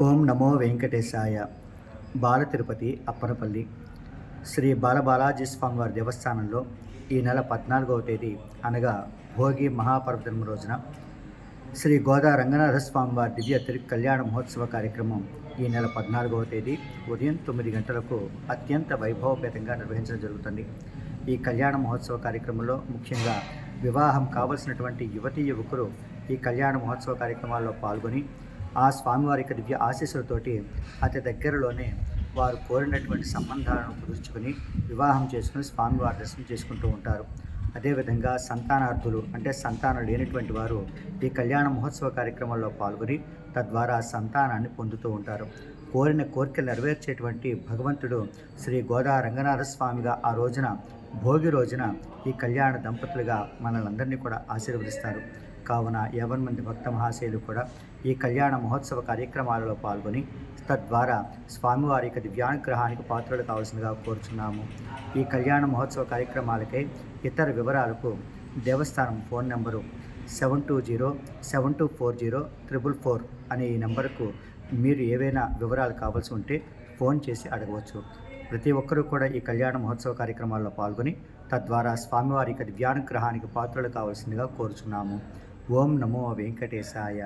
ఓం నమో వెంకటేశాయ. బాల తిరుపతి అప్పనపల్లి శ్రీ బాలబాలాజీ స్వామివారి దేవస్థానంలో ఈ నెల 14వ తేదీ అనగా భోగి మహాపర్వదినం రోజున శ్రీ గోదా రంగనాథ స్వామివారి దివ్య కళ్యాణ మహోత్సవ కార్యక్రమం ఈ నెల 14వ తేదీ ఉదయం 9 గంటలకు అత్యంత వైభవపేతంగా నిర్వహించడం జరుగుతుంది. ఈ కళ్యాణ మహోత్సవ కార్యక్రమంలో ముఖ్యంగా వివాహం కావలసినటువంటి యువతీ యువకులు ఈ కళ్యాణ మహోత్సవ కార్యక్రమాల్లో పాల్గొని ఆ స్వామివారి యొక్క దివ్య ఆశీస్సులతోటి అతి దగ్గరలోనే వారు కోరినటువంటి సంబంధాలను కుదుర్చుకొని వివాహం చేసుకుని స్వామివారి దర్శనం చేసుకుంటూ ఉంటారు. అదేవిధంగా సంతానార్థులు అంటే సంతానం లేనటువంటి వారు ఈ కళ్యాణ మహోత్సవ కార్యక్రమంలో పాల్గొని తద్వారా సంతానాన్ని పొందుతూ ఉంటారు. కోరిన కోరికలు నెరవేర్చేటువంటి భగవంతుడు శ్రీ గోదా రంగనాథ స్వామిగా ఆ రోజున భోగి రోజున ఈ కళ్యాణ దంపతులుగా మనలందరినీ కూడా ఆశీర్వదిస్తారు. కావున 50 మంది భక్త మహాశయులు కూడా ఈ కళ్యాణ మహోత్సవ కార్యక్రమాలలో పాల్గొని తద్వారా స్వామివారి యొక్క దివ్యానుగ్రహానికి పాత్రలు కావాల్సిందిగా కోరుచున్నాము. ఈ కళ్యాణ మహోత్సవ కార్యక్రమాలకై ఇతర వివరాలకు దేవస్థానం ఫోన్ నెంబరు 7207240444 అనే ఈ నెంబరుకు మీరు ఏవైనా వివరాలు కావాల్సి ఉంటే ఫోన్ చేసి అడగవచ్చు. ప్రతి ఒక్కరూ కూడా ఈ కళ్యాణ మహోత్సవ కార్యక్రమాల్లో పాల్గొని తద్వారా స్వామివారి యొక్క దివ్యానుగ్రహానికి పాత్రలు కావాల్సిందిగా కోరుచున్నాము. ఓం నమో వెంకటేశాయ.